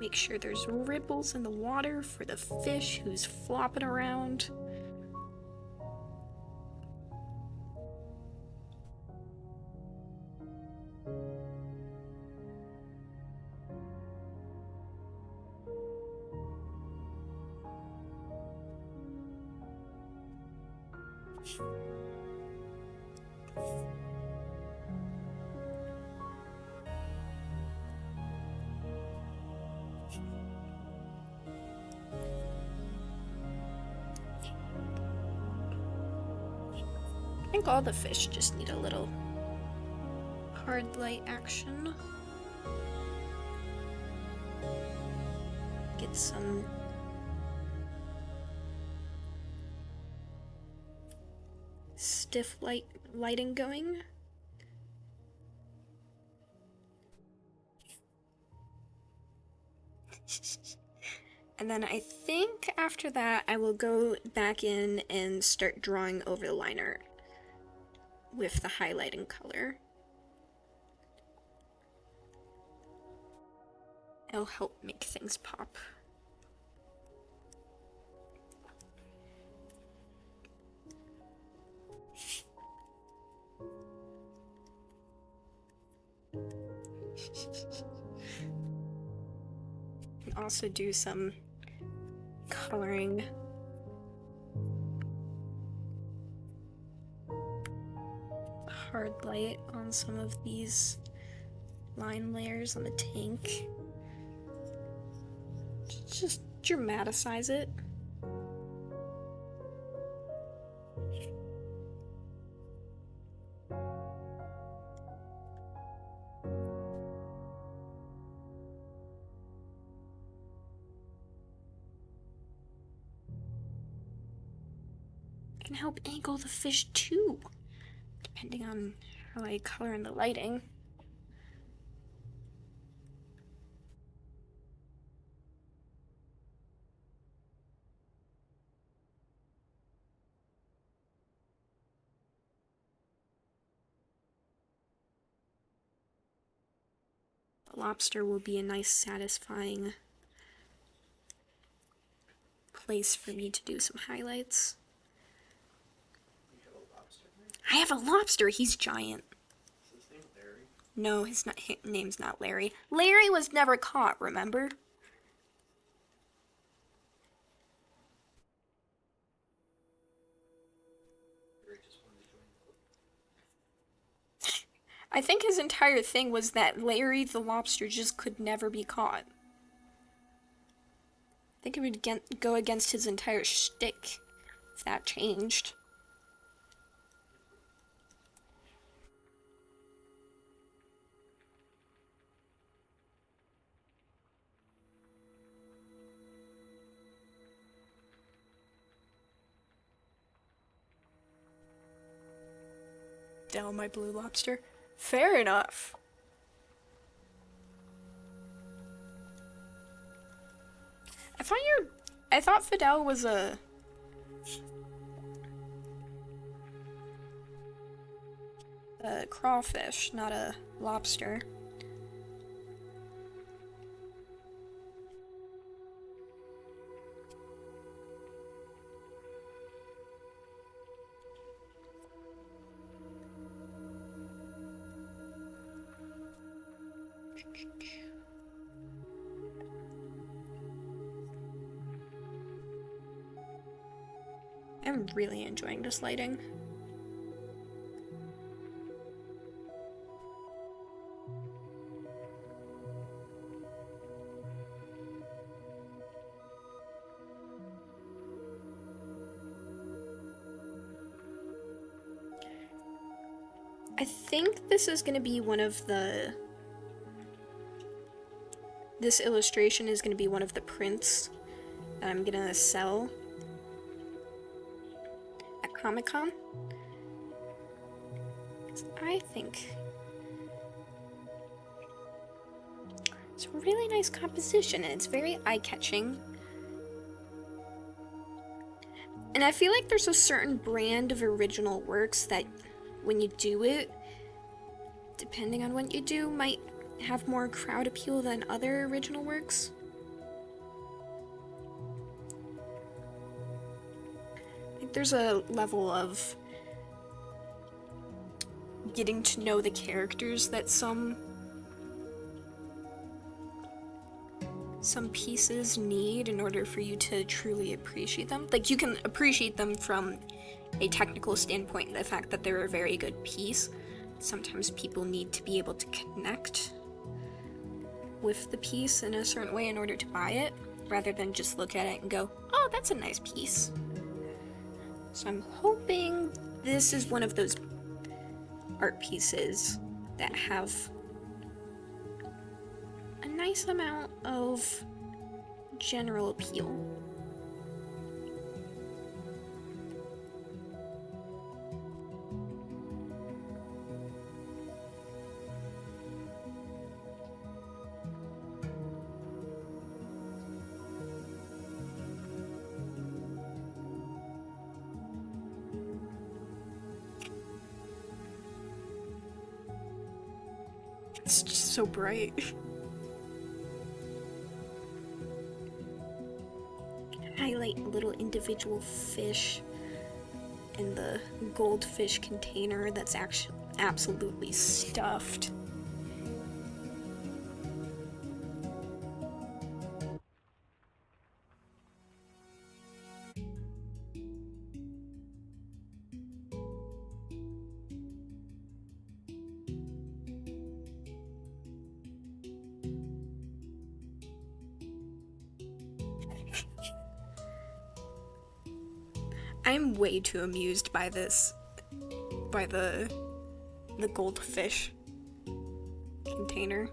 Make sure there's ripples in the water for the fish who's flopping around. I think all the fish just need a little hard light action. Get some stiff lighting going. And then I think after that I will go back in and start drawing over the liner with the highlighting color. It'll help make things pop. And also do some coloring hard light on some of these line layers on the tank. Just dramatize it. Can help angle the fish too, depending on how I color in the lighting. The lobster will be a nice, satisfying place for me to do some highlights. I have a lobster. He's giant. Is his name Larry? No, his name's not Larry. Larry was never caught, remember? I think his entire thing was that Larry the lobster just could never be caught. I think it would go against his entire shtick if that changed. Fidel, my blue lobster. Fair enough. I thought Fidel was a crawfish, not a lobster. I'm really enjoying this lighting. I think this is going to be one of the... This illustration is going to be one of the prints that I'm going to sell at Comic-Con. I think it's a really nice composition and it's very eye-catching. And I feel like there's a certain brand of original works that when you do it, depending on what you do, might have more crowd appeal than other original works. Like there's a level of getting to know the characters that some pieces need in order for you to truly appreciate them. Like you can appreciate them from a technical standpoint, the fact that they're a very good piece. Sometimes people need to be able to connect with the piece in a certain way in order to buy it, rather than just look at it and go, oh, that's a nice piece. So I'm hoping this is one of those art pieces that have a nice amount of general appeal. It's just so bright. Highlight little individual fish in the goldfish container that's actually absolutely stuffed. I'm way too amused by this, by the goldfish container.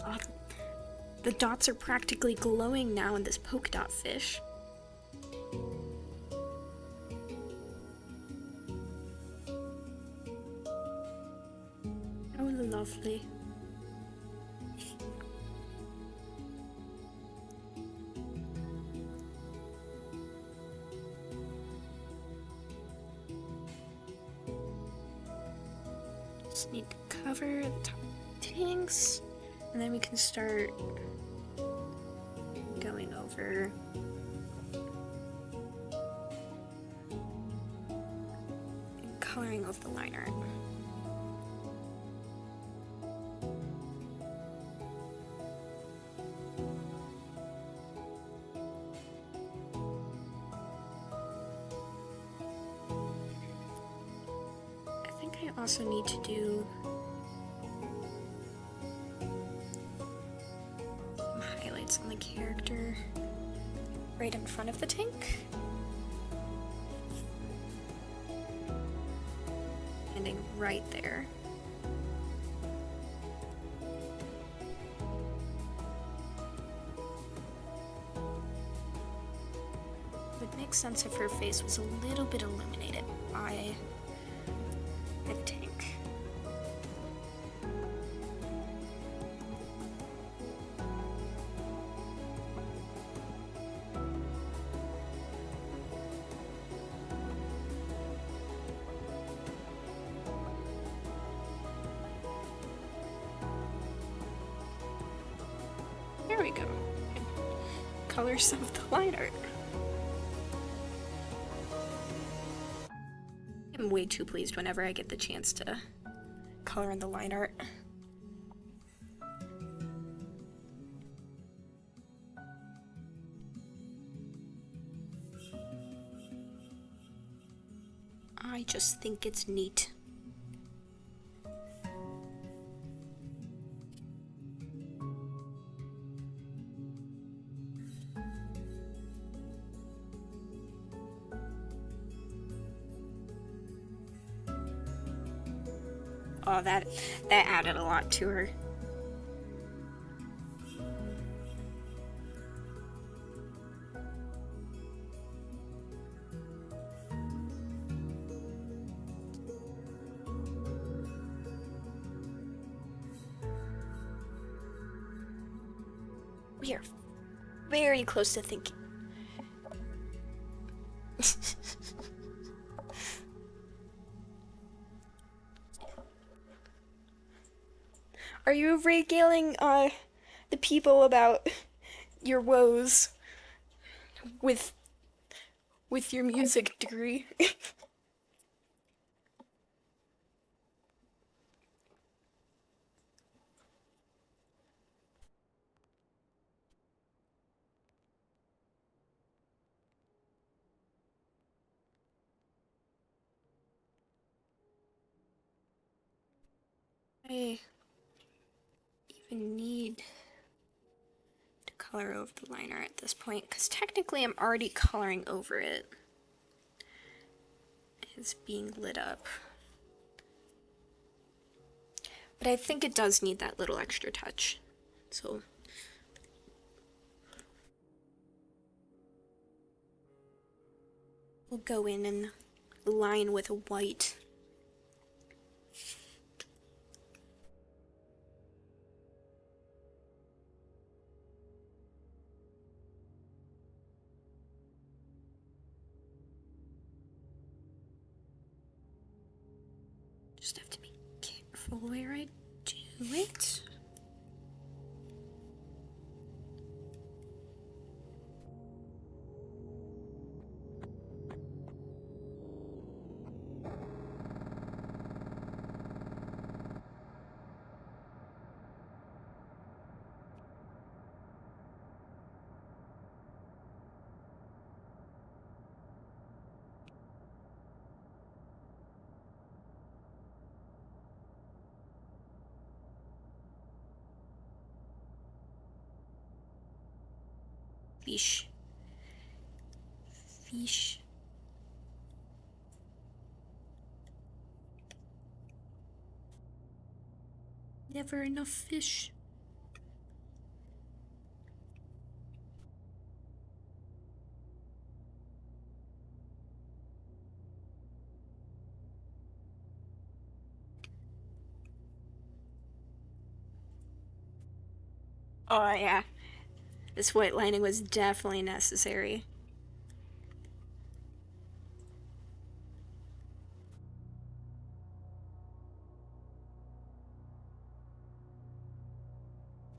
Oh, the dots are practically glowing now in this polka dot fish. Oh, lovely. Just need to cover the top tanks. And then we can start going over and coloring of the line art. I also need to do some highlights on the character right in front of the tank. Standing right there. It would make sense if her face was a little bit illuminated by the tank. There we go. Colors of the line art. I'm way too pleased whenever I get the chance to color in the line art. I just think it's neat. Oh, that added a lot to her. We are very close to thinking. Are you regaling the people about your woes with your music degree? I even need to color over the line art at this point, because technically I'm already coloring over it. It's being lit up. But I think it does need that little extra touch. So we'll go in and line with a white. Just have to be careful where I do it. Fish. Fish. Never enough fish. Oh yeah. This white lining was definitely necessary.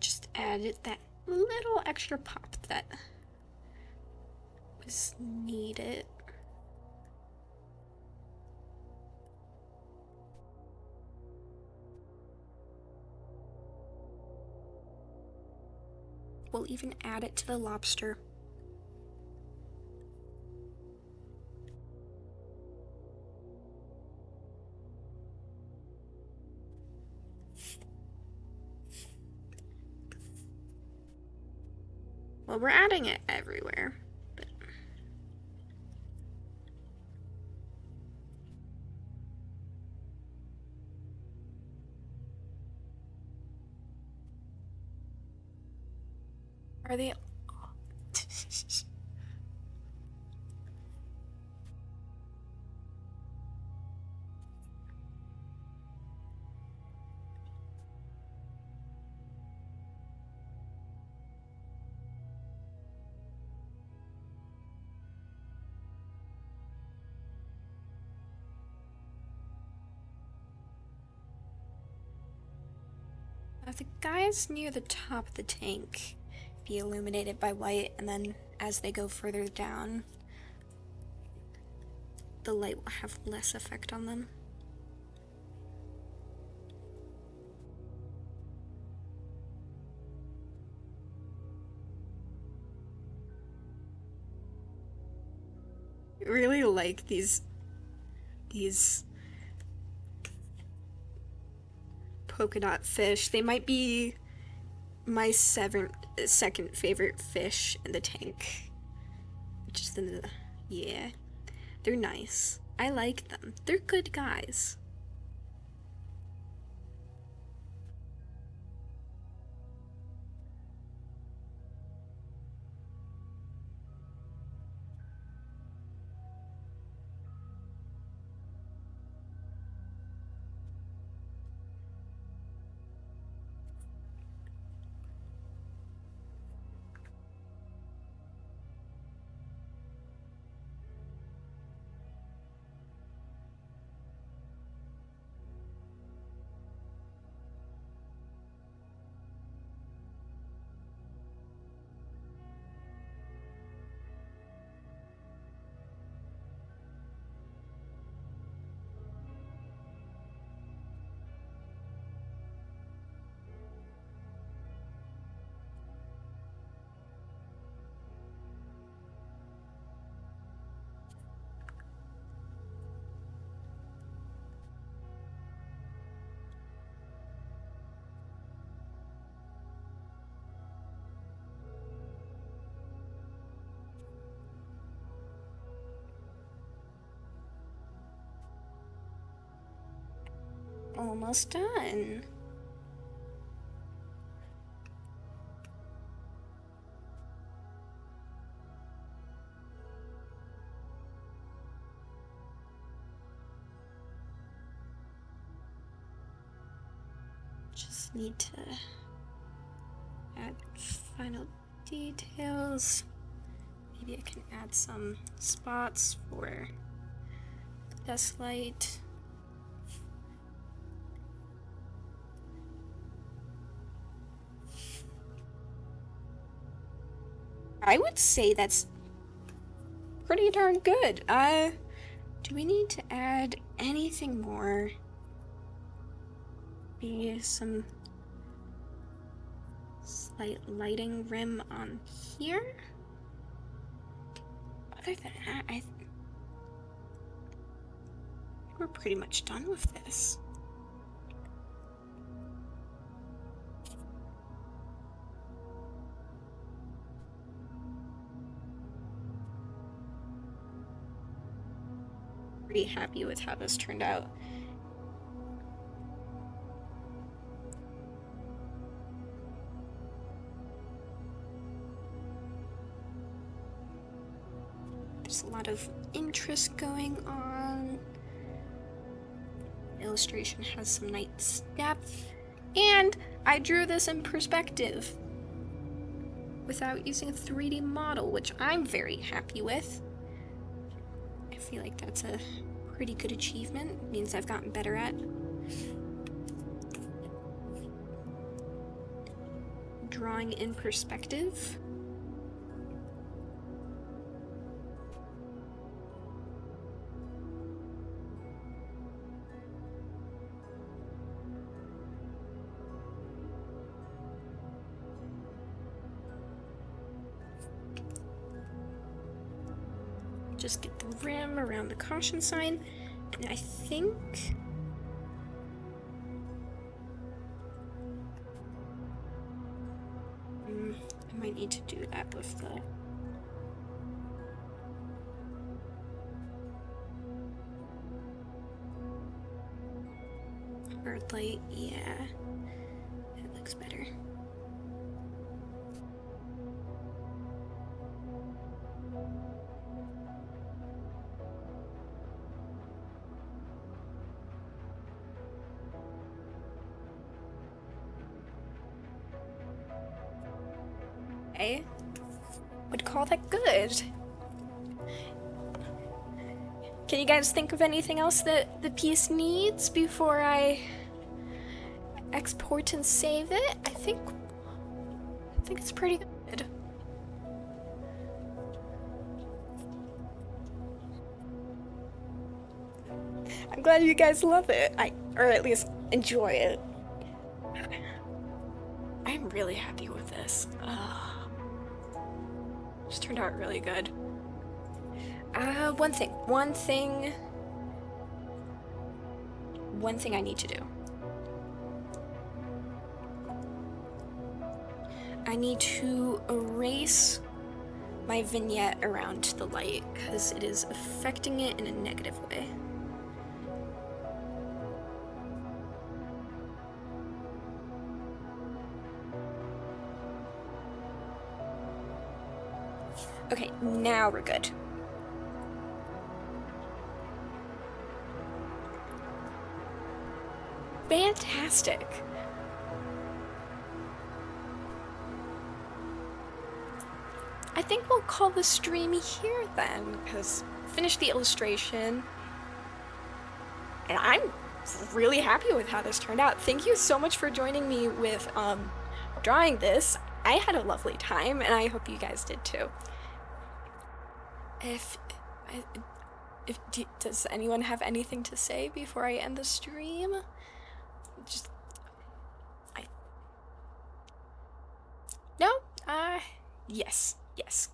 Just added that little extra pop that was needed. We'll even add it to the lobster. Well, we're adding it everywhere. But... Are they... the guys near the top of the tank be illuminated by white, and then as they go further down, the light will have less effect on them. I really like these polka dot fish. They might be my second favorite fish in the tank. Just in the... yeah. They're nice. I like them. They're good guys. Almost done. Just need to add final details. Maybe I can add some spots for dust light. I would say that's pretty darn good. Do we need to add anything more? Maybe some slight lighting rim on here? Other than that, I think we're pretty much done with this. Pretty happy with how this turned out. There's a lot of interest going on. The illustration has some nice depth, and I drew this in perspective without using a 3D model, which I'm very happy with. I feel like that's a pretty good achievement. It means I've gotten better at drawing in perspective. Just get the rim around the caution sign, and I think I might I need to do that with the... Earth light, yeah. It looks better. I would call that good. Can you guys think of anything else that the piece needs before I export and save it? I think it's pretty good. I'm glad you guys love it. Or at least enjoy it. I'm really happy with this. Just turned out really good. One thing I need to do. I need to erase my vignette around the light because it is affecting it in a negative way. Okay, now we're good. Fantastic. I think we'll call the stream here then, because finish the illustration. And I'm really happy with how this turned out. Thank you so much for joining me with drawing this. I had a lovely time, and I hope you guys did too. Does anyone have anything to say before I end the stream? No? Yes,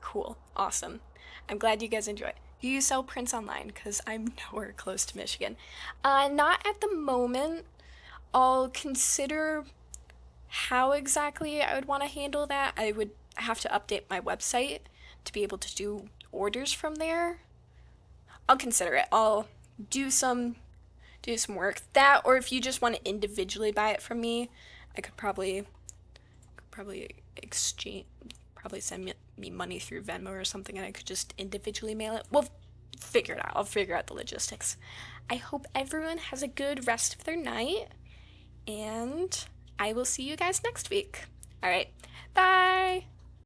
cool, awesome. I'm glad you guys enjoy. Do you sell prints online? Because I'm nowhere close to Michigan. Not at the moment. I'll consider how exactly I would want to handle that. I would have to update my website to be able to do orders from there. I'll consider it. I'll do some work. That, or if you just want to individually buy it from me, I could probably send me money through Venmo or something, and I could just individually mail it. We'll figure it out. I'll figure out the logistics. I hope everyone has a good rest of their night, and I will see you guys next week. All right, bye.